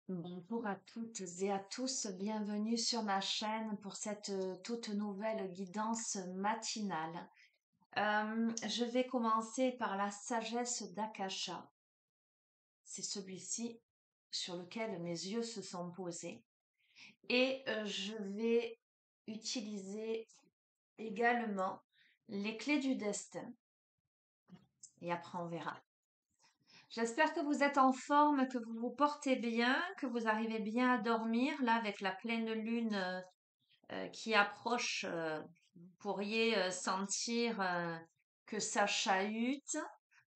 Bonjour à toutes et à tous, bienvenue sur ma chaîne pour cette toute nouvelle guidance matinale. Je vais commencer par la sagesse d'Akasha. C'est celui-ci sur lequel mes yeux se sont posés. Et je vais utiliser également les clés du destin. Et après on verra. J'espère que vous êtes en forme, que vous vous portez bien, que vous arrivez bien à dormir là avec la pleine lune qui approche, vous pourriez sentir que ça chahute.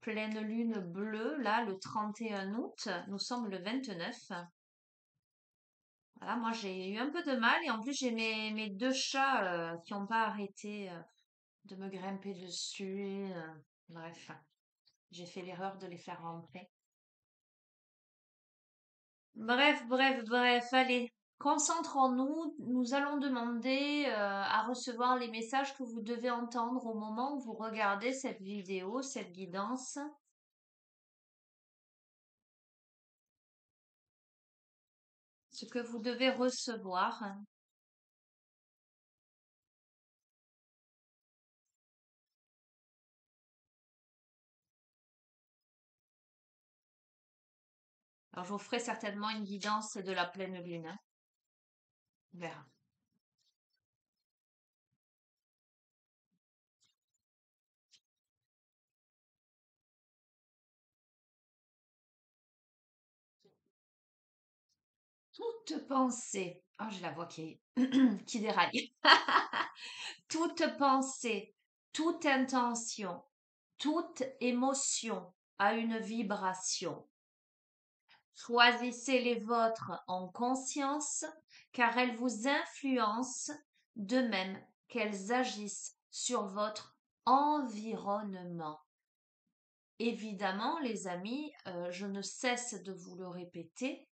Pleine lune bleue, là, le 31 août. Nous sommes le 29. Voilà, moi j'ai eu un peu de mal et en plus j'ai mes deux chats qui n'ont pas arrêté de me grimper dessus. Bref, j'ai fait l'erreur de les faire rentrer. Bref, allez, concentrons-nous. Nous allons demander à recevoir les messages que vous devez entendre au moment où vous regardez cette vidéo, cette guidance. Ce que vous devez recevoir. Alors, je vous ferai certainement une guidance de la pleine lune, hein. On verra. Toute pensée. Oh, j'ai la voix qui déraille. Toute pensée, toute intention, toute émotion a une vibration. Choisissez les vôtres en conscience, car elles vous influencent de même qu'elles agissent sur votre environnement. Évidemment, les amis, je ne cesse de vous le répéter,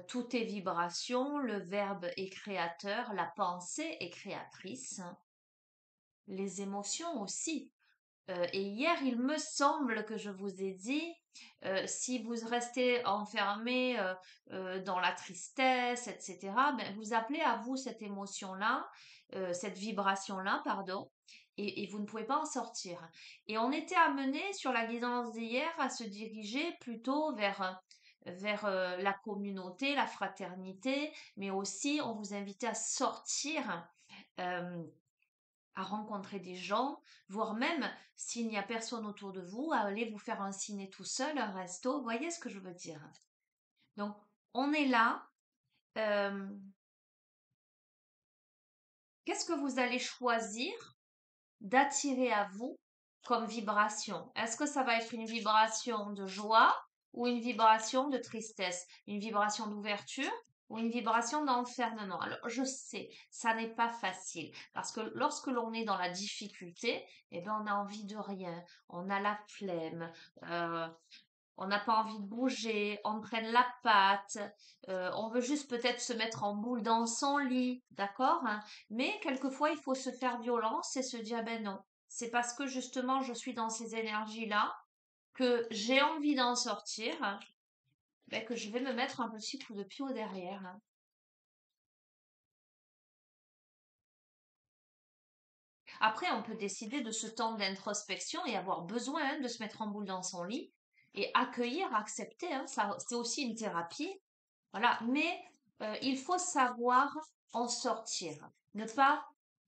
tout est vibration, le verbe est créateur, la pensée est créatrice, hein. Les émotions aussi. Et hier, il me semble que je vous ai dit, si vous restez enfermé dans la tristesse, etc., ben, vous appelez à vous cette émotion-là, cette vibration-là, pardon, et vous ne pouvez pas en sortir. Et on était amené sur la guidance d'hier à se diriger plutôt vers la communauté, la fraternité, mais aussi on vous invitait à sortir. euh, à rencontrer des gens, voire même s'il n'y a personne autour de vous, à aller vous faire un ciné tout seul, un resto. Vous voyez ce que je veux dire? Donc, on est là. euh, Qu'est-ce que vous allez choisir d'attirer à vous comme vibration? Est-ce que ça va être une vibration de joie ou une vibration de tristesse? Une vibration d'ouverture ou une vibration d'enfermement? Alors, je sais, ça n'est pas facile parce que lorsque l'on est dans la difficulté, eh ben, on a envie de rien, on a la flemme, euh, on n'a pas envie de bouger, on traîne la patte, on veut juste peut-être se mettre en boule dans son lit, d'accord, hein. Mais quelquefois, il faut se faire violence et se dire, ben non, c'est parce que justement je suis dans ces énergies-là, que j'ai envie d'en sortir, hein, ben, que je vais me mettre un petit coup de pied au derrière, hein. Après, on peut décider de ce temps d'introspection et avoir besoin, hein, de se mettre en boule dans son lit et accueillir, accepter, hein, ça, c'est aussi une thérapie. Voilà, mais il faut savoir en sortir, ne pas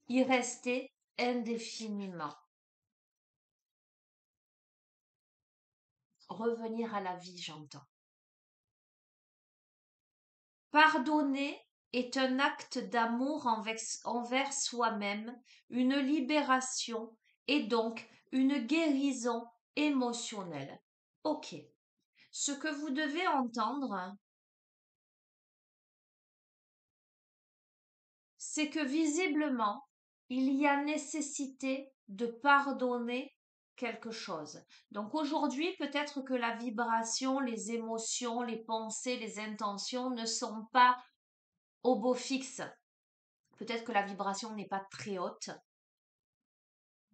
y rester indéfiniment, revenir à la vie, j'entends. Pardonner est un acte d'amour envers soi-même, une libération et donc une guérison émotionnelle. Ok. Ce que vous devez entendre, c'est que visiblement, il y a nécessité de pardonner quelque chose. Donc aujourd'hui, peut-être que la vibration, les émotions, les pensées, les intentions ne sont pas au beau fixe. Peut-être que la vibration n'est pas très haute,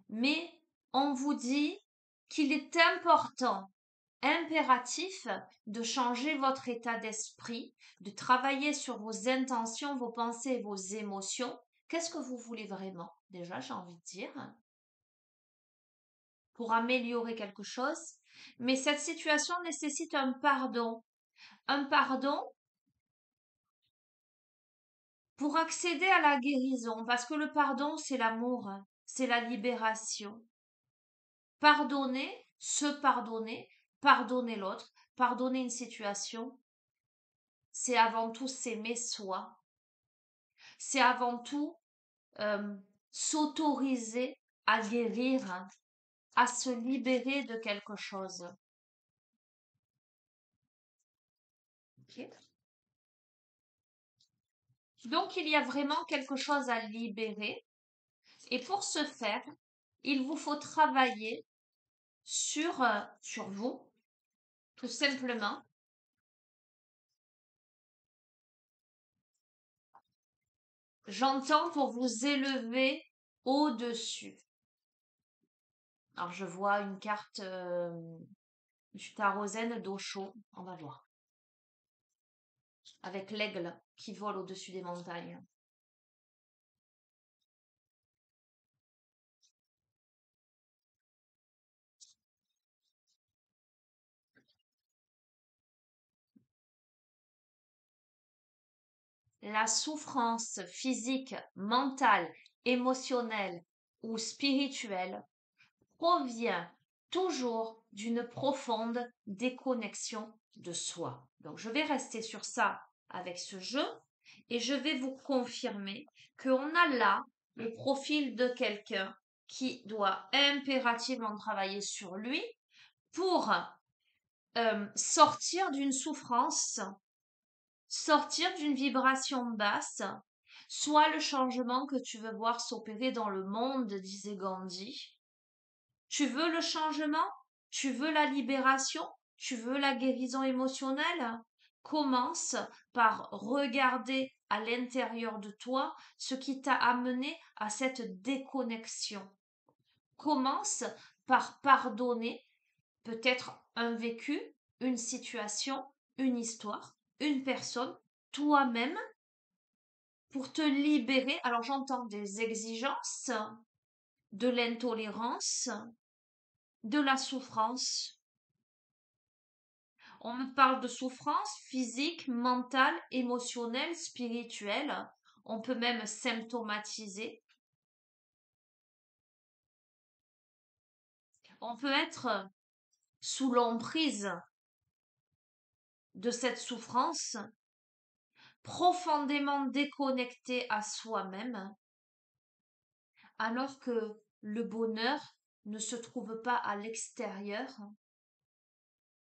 mais on vous dit qu'il est important, impératif de changer votre état d'esprit, de travailler sur vos intentions, vos pensées et vos émotions. Qu'est-ce que vous voulez vraiment? Déjà, j'ai envie de dire, pour améliorer quelque chose. Mais cette situation nécessite un pardon. Un pardon pour accéder à la guérison, parce que le pardon, c'est l'amour, c'est la libération. Pardonner, se pardonner, pardonner l'autre, pardonner une situation, c'est avant tout s'aimer soi. C'est avant tout euh, s'autoriser à guérir, à se libérer de quelque chose. Ok. Donc il y a vraiment quelque chose à libérer. Et pour ce faire, il vous faut travailler sur vous, tout simplement. J'entends pour vous élever au-dessus. Alors je vois une carte du tarot zen d'Osho, on va voir, avec l'aigle qui vole au-dessus des montagnes. La souffrance physique, mentale, émotionnelle ou spirituelle provient toujours d'une profonde déconnexion de soi. Donc je vais rester sur ça avec ce jeu et je vais vous confirmer qu'on a là le profil de quelqu'un qui doit impérativement travailler sur lui pour sortir d'une souffrance, sortir d'une vibration basse, soit le changement que tu veux voir s'opérer dans le monde, disait Gandhi. Tu veux le changement? Tu veux la libération? Tu veux la guérison émotionnelle? Commence par regarder à l'intérieur de toi ce qui t'a amené à cette déconnexion. Commence par pardonner peut-être un vécu, une situation, une histoire, une personne, toi-même, pour te libérer. Alors j'entends des exigences, de l'intolérance, de la souffrance. On me parle de souffrance physique, mentale, émotionnelle, spirituelle. On peut même symptomatiser. On peut être sous l'emprise de cette souffrance, profondément déconnecté à soi-même, alors que le bonheur ne se trouve pas à l'extérieur,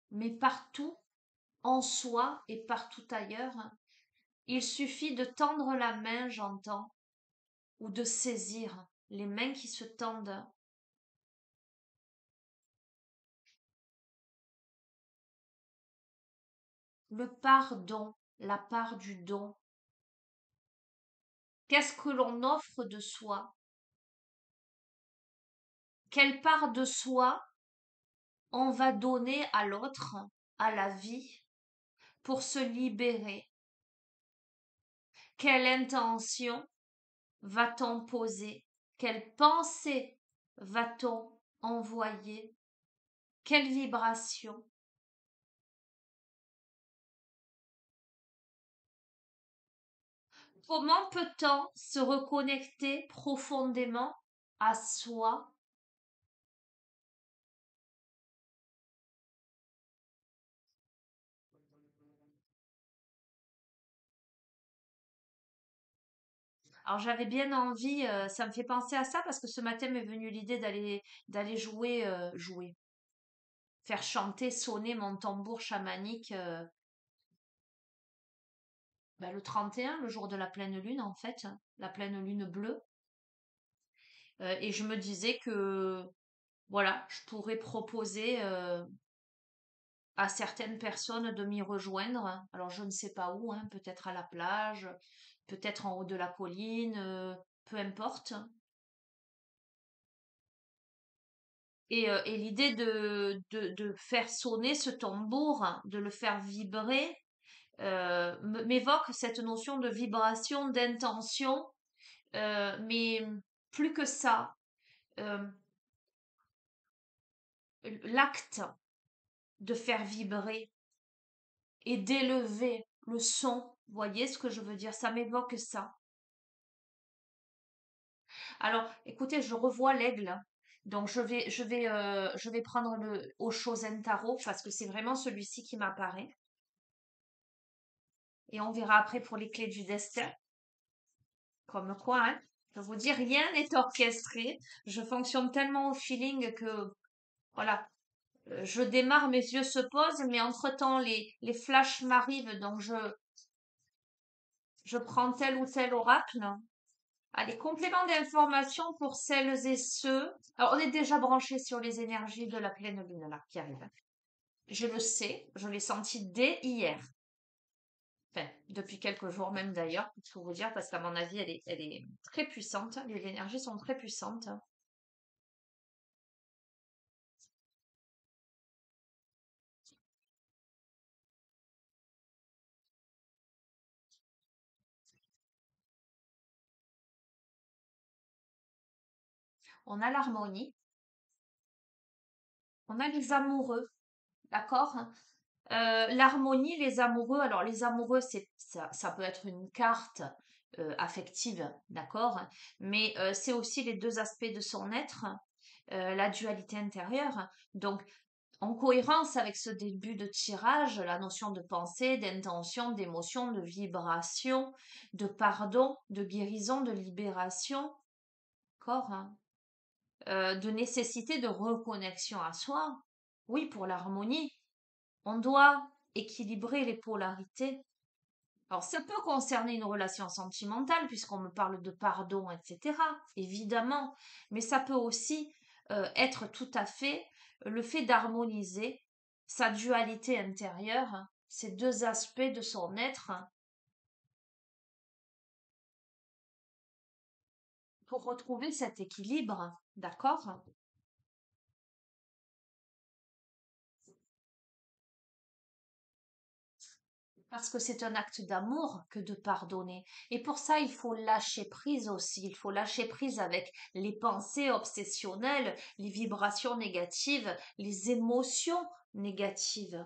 mais partout en soi et partout ailleurs. Il suffit de tendre la main, j'entends, ou de saisir les mains qui se tendent. Le pardon, la part du don. Qu'est-ce que l'on offre de soi? Quelle part de soi on va donner à l'autre, à la vie, pour se libérer? Quelle intention va-t-on poser? Quelle pensée va-t-on envoyer? Quelle vibration? Comment peut-on se reconnecter profondément à soi? Alors j'avais bien envie, ça me fait penser à ça parce que ce matin m'est venue l'idée d'aller jouer, faire chanter, sonner mon tambour chamanique le 31, le jour de la pleine lune en fait, la pleine lune bleue. Et je me disais que voilà, je pourrais proposer à certaines personnes de m'y rejoindre. Alors je ne sais pas où, hein, peut-être à la plage, peut-être en haut de la colline, peu importe. Et l'idée de faire sonner ce tambour, de le faire vibrer, m'évoque cette notion de vibration, d'intention, mais plus que ça, euh, l'acte de faire vibrer et d'élever le son, voyez ce que je veux dire? Ça m'évoque ça. Alors, écoutez, je revois l'aigle. Donc, je vais prendre le Osho Zentaro parce que c'est vraiment celui-ci qui m'apparaît. Et on verra après pour les clés du destin. Comme quoi, hein, je vous dis, rien n'est orchestré. Je fonctionne tellement au feeling que, voilà, je démarre, mes yeux se posent, mais entre-temps, les flashs m'arrivent, donc je prends tel ou tel oracle. Allez, complément d'information pour celles et ceux. Alors, on est déjà branché sur les énergies de la pleine lune là qui arrive. Je le sais, je l'ai senti dès hier. Enfin, depuis quelques jours même d'ailleurs, pour tout vous dire, parce qu'à mon avis, elle est très puissante. Les énergies sont très puissantes. On a l'harmonie, on a les amoureux, d'accord? L'harmonie, les amoureux. Alors, les amoureux, ça peut être une carte affective, d'accord? Mais c'est aussi les deux aspects de son être, la dualité intérieure. Donc, en cohérence avec ce début de tirage, la notion de pensée, d'intention, d'émotion, de vibration, de pardon, de guérison, de libération, d'accord? Hein, de nécessité de reconnexion à soi. Oui, pour l'harmonie, on doit équilibrer les polarités. Alors, ça peut concerner une relation sentimentale, puisqu'on me parle de pardon, etc., évidemment, mais ça peut aussi être tout à fait le fait d'harmoniser sa dualité intérieure, hein, ces deux aspects de son être, hein, pour retrouver cet équilibre, d'accord? Parce que c'est un acte d'amour que de pardonner. Et pour ça, il faut lâcher prise aussi. Il faut lâcher prise avec les pensées obsessionnelles, les vibrations négatives, les émotions négatives.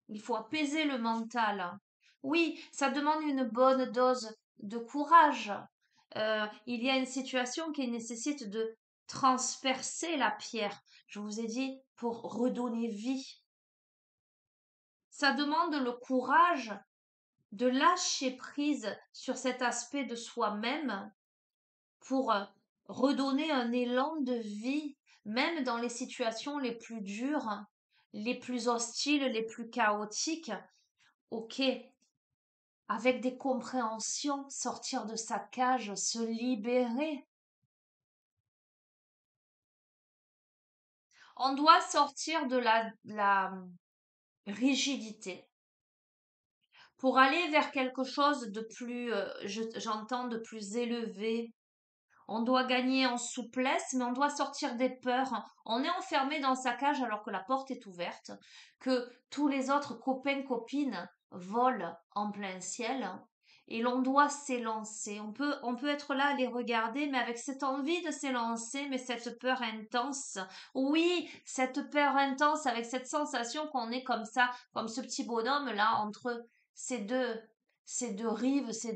Il faut apaiser le mental. Oui, ça demande une bonne dose de courage. Il y a une situation qui nécessite de transpercer la pierre. Je vous ai dit, pour redonner vie. Ça demande le courage de lâcher prise sur cet aspect de soi-même pour redonner un élan de vie, même dans les situations les plus dures, les plus hostiles, les plus chaotiques. Ok, avec des compréhensions, sortir de sa cage, se libérer. On doit sortir de la rigidité pour aller vers quelque chose de plus, j'entends, de plus élevé. On doit gagner en souplesse, mais on doit sortir des peurs. On est enfermé dans sa cage alors que la porte est ouverte, que tous les autres copains, copines volent en plein ciel. Et l'on doit s'élancer. On peut être là à les regarder, mais avec cette envie de s'élancer, mais cette peur intense. Oui, cette peur intense avec cette sensation qu'on est comme ça, comme ce petit bonhomme là, entre ces ces deux rives, ces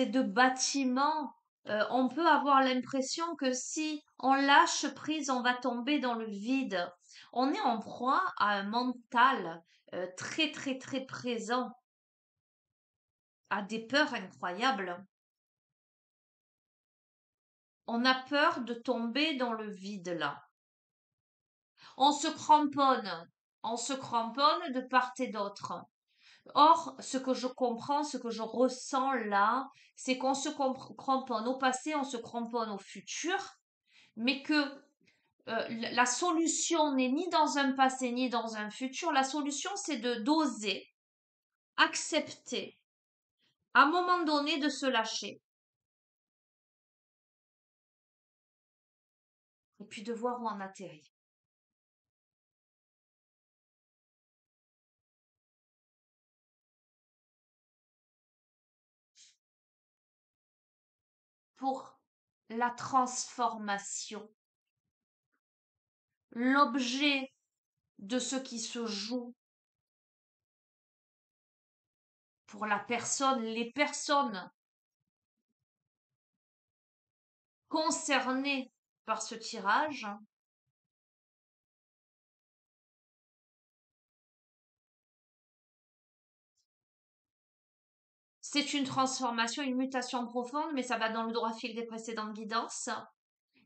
deux bâtiments, on peut avoir l'impression que si on lâche prise, on va tomber dans le vide. On est en proie à un mental très très très présent, à des peurs incroyables. On a peur de tomber dans le vide là. On se cramponne, on se cramponne de part et d'autre. Or, ce que je comprends, ce que je ressens là, c'est qu'on se cramponne au passé, on se cramponne au futur, mais que la solution n'est ni dans un passé ni dans un futur. La solution, c'est de d'oser accepter à un moment donné de se lâcher. et puis de voir où on atterrit. Pour la transformation, l'objet de ce qui se joue pour la personne, les personnes concernées par ce tirage, c'est une transformation, une mutation profonde, mais ça va dans le droit fil des précédentes guidances.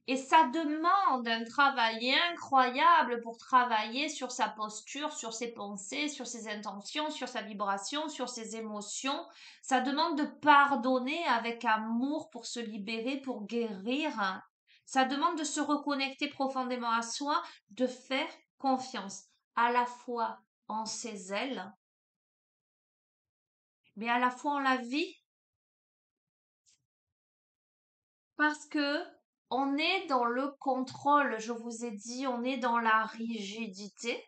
Et ça demande un travail incroyable pour travailler sur sa posture, sur ses pensées, sur ses intentions, sur sa vibration, sur ses émotions. Ça demande de pardonner avec amour pour se libérer, pour guérir. Ça demande de se reconnecter profondément à soi, de faire confiance à la fois en ses ailes, mais à la fois en la vie, parce que on est dans le contrôle, je vous ai dit, on est dans la rigidité.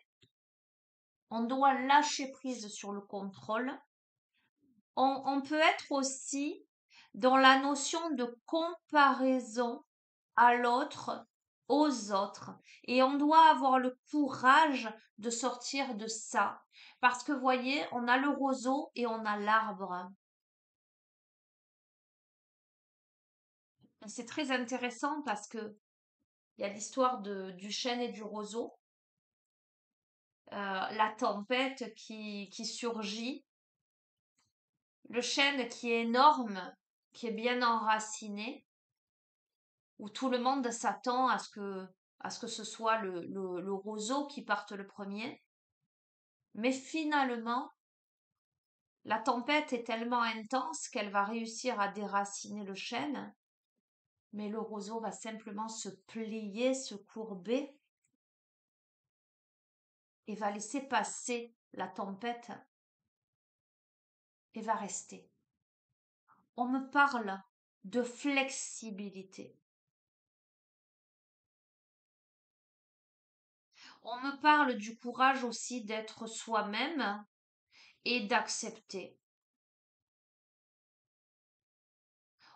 On doit lâcher prise sur le contrôle. On peut être aussi dans la notion de comparaison à l'autre, aux autres. Et on doit avoir le courage de sortir de ça. Parce que, voyez, on a le roseau et on a l'arbre. C'est très intéressant parce que il y a l'histoire du chêne et du roseau. La tempête qui surgit, le chêne qui est énorme, qui est bien enraciné, où tout le monde s'attend à ce que ce soit le roseau qui parte le premier. Mais finalement, la tempête est tellement intense qu'elle va réussir à déraciner le chêne, mais le roseau va simplement se plier, se courber et va laisser passer la tempête et va rester. On me parle de flexibilité. On me parle du courage aussi d'être soi-même et d'accepter.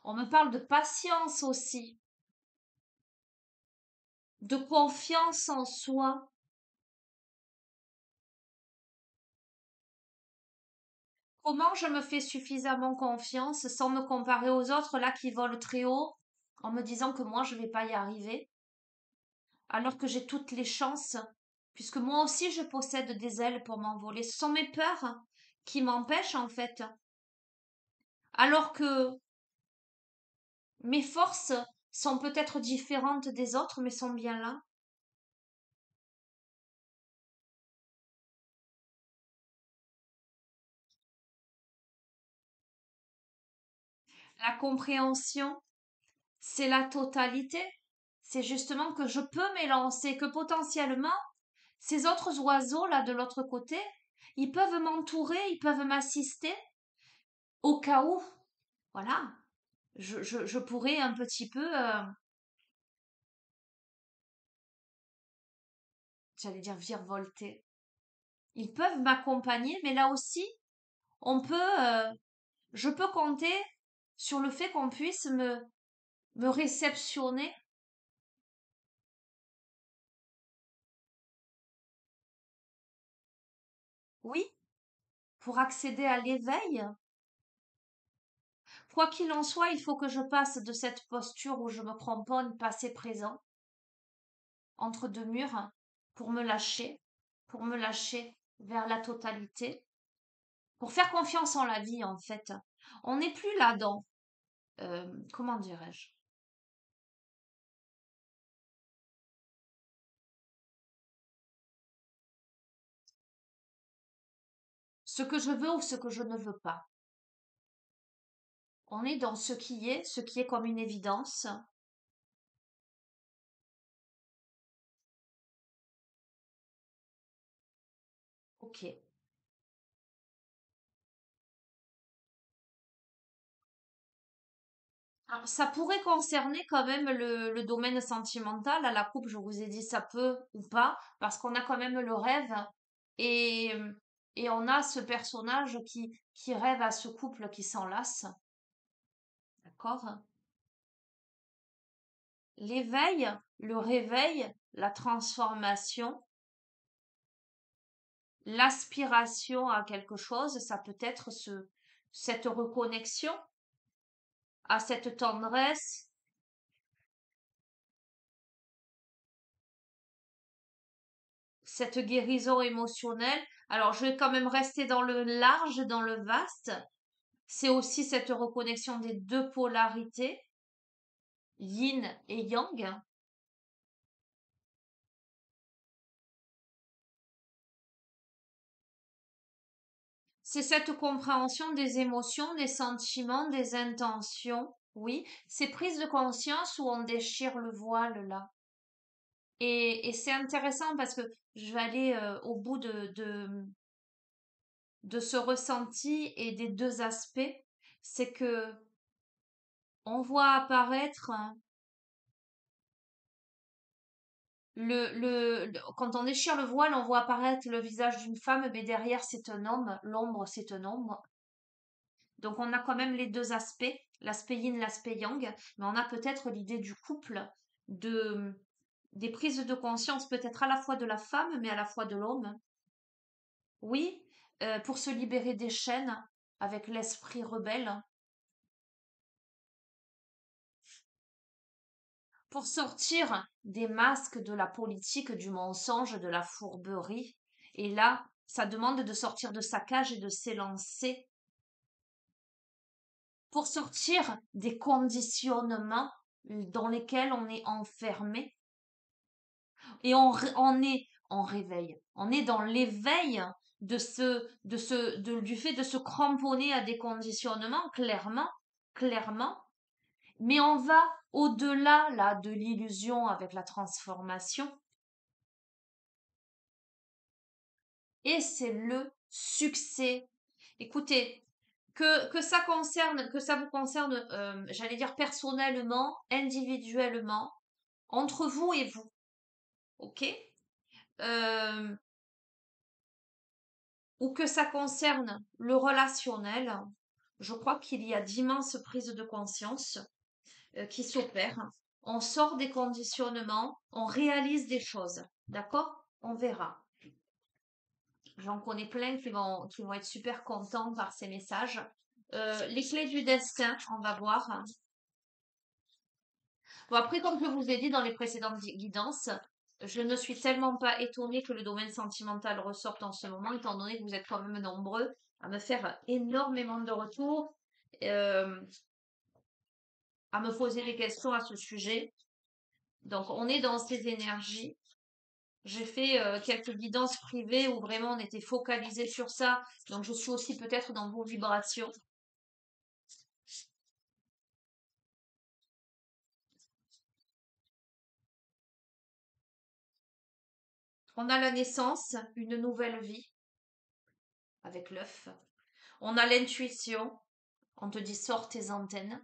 On me parle de patience aussi, de confiance en soi. Comment je me fais suffisamment confiance sans me comparer aux autres là qui volent très haut en me disant que moi je vais pas y arriver alors que j'ai toutes les chances puisque moi aussi je possède des ailes pour m'envoler. Ce sont mes peurs qui m'empêchent en fait. Alors que mes forces sont peut-être différentes des autres mais sont bien là. La compréhension, c'est la totalité. C'est justement que je peux m'élancer, que potentiellement, ces autres oiseaux là de l'autre côté, ils peuvent m'entourer, ils peuvent m'assister au cas où, voilà, je pourrais un petit peu, j'allais dire virevolter. Ils peuvent m'accompagner, mais là aussi, on peut, je peux compter sur le fait qu'on puisse me réceptionner. Oui, pour accéder à l'éveil. Quoi qu'il en soit, il faut que je passe de cette posture où je me cramponne, passer présent, entre deux murs, pour me lâcher vers la totalité, pour faire confiance en la vie, en fait. On n'est plus là dans, comment dirais-je, ce que je veux ou ce que je ne veux pas. On est dans ce qui est comme une évidence. Ok. Alors, ça pourrait concerner quand même le domaine sentimental. À la coupe, je vous ai dit ça peut ou pas, parce qu'on a quand même le rêve et, et on a ce personnage qui rêve à ce couple qui s'enlace. D'accord? L'éveil, le réveil, la transformation, l'aspiration à quelque chose, ça peut être cette reconnexion à cette tendresse, cette guérison émotionnelle. Alors, je vais quand même rester dans le large, dans le vaste. C'est aussi cette reconnexion des deux polarités, yin et yang. C'est cette compréhension des émotions, des sentiments, des intentions. Oui, c'est prise de conscience où on déchire le voile là. Et c'est intéressant parce que je vais aller au bout de ce ressenti et des deux aspects. C'est que on voit apparaître quand on déchire le voile, on voit apparaître le visage d'une femme, mais derrière c'est un homme, l'ombre c'est un homme. Donc on a quand même les deux aspects, l'aspect yin, l'aspect yang, mais on a peut-être l'idée du couple, de des prises de conscience peut-être à la fois de la femme, mais à la fois de l'homme. Oui, pour se libérer des chaînes avec l'esprit rebelle, pour sortir des masques de la politique, du mensonge, de la fourberie. Et là, ça demande de sortir de sa cage et de s'élancer pour sortir des conditionnements dans lesquels on est enfermé. Et on est en réveil. On est dans l'éveil du fait de se cramponner à des conditionnements, clairement, clairement. Mais on va au-delà, là, de l'illusion avec la transformation. Et c'est le succès. Écoutez, que ça vous concerne, j'allais dire personnellement, individuellement, entre vous et vous, ok? Euh, ou que ça concerne le relationnel, je crois qu'il y a d'immenses prises de conscience qui s'opèrent. On sort des conditionnements, on réalise des choses, d'accord? On verra. J'en connais plein qui vont être super contents par ces messages. Les clés du destin, on va voir. Bon, après, comme je vous ai dit dans les précédentes guidances, je ne suis tellement pas étonnée que le domaine sentimental ressorte en ce moment, étant donné que vous êtes quand même nombreux à me faire énormément de retours, euh, à me poser des questions à ce sujet. Donc, on est dans ces énergies. J'ai fait quelques guidances privées où vraiment on était focalisé sur ça. Donc, je suis aussi peut-être dans vos vibrations. On a la naissance, une nouvelle vie avec l'œuf. On a l'intuition. On te dit sors tes antennes.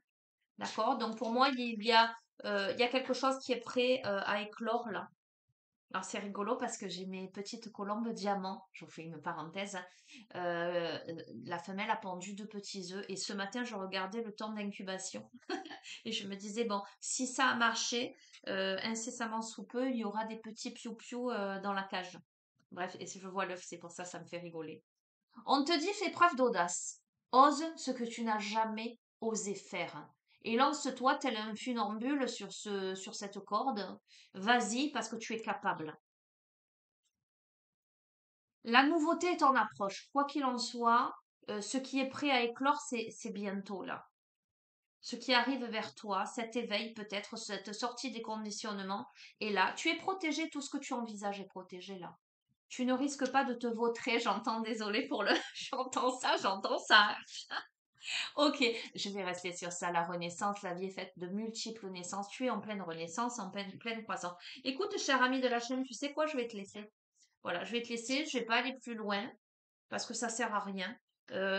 D'accord? Donc pour moi, il y a quelque chose qui est prêt à éclore là. Alors c'est rigolo parce que j'ai mes petites colombes diamants. Je vous fais une parenthèse. Euh, la femelle a pondu deux petits œufs et ce matin, je regardais le temps d'incubation et je me disais, bon, si ça a marché, incessamment sous peu, il y aura des petits piou-piou dans la cage. Bref, et si je vois l'œuf, c'est pour ça, ça me fait rigoler. On te dit fais preuve d'audace. Ose ce que tu n'as jamais osé faire. Et lance-toi tel un funambule sur cette corde. Vas-y parce que tu es capable. La nouveauté est en approche. Quoi qu'il en soit, ce qui est prêt à éclore, c'est bientôt là. Ce qui arrive vers toi, cet éveil peut-être, cette sortie des conditionnements, est là. Tu es protégé, tout ce que tu envisages est protégé là. Tu ne risques pas de te vautrer, j'entends, désolé pour le... j'entends ça. Ok, je vais rester sur ça. La renaissance, la vie est faite de multiples naissances. Tu es en pleine renaissance, en pleine croissance. Écoute, cher ami de la chaîne, tu sais quoi, je vais te laisser. Voilà, je vais te laisser. Je vais pas aller plus loin parce que ça sert à rien.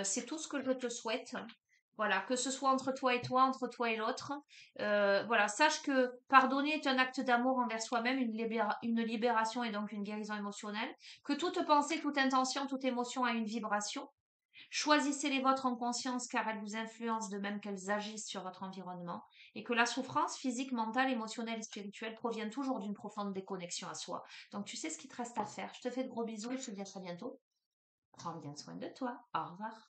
C'est tout ce que je te souhaite. Voilà, que ce soit entre toi et l'autre. Voilà, sache que pardonner est un acte d'amour envers soi-même, une libération et donc une guérison émotionnelle. Que toute pensée, toute intention, toute émotion a une vibration. Choisissez les vôtres en conscience car elles vous influencent de même qu'elles agissent sur votre environnement. Et que la souffrance physique, mentale, émotionnelle et spirituelle provient toujours d'une profonde déconnexion à soi. Donc tu sais ce qu'il te reste à faire. Je te fais de gros bisous et je te dis à très bientôt. Prends bien soin de toi. Au revoir.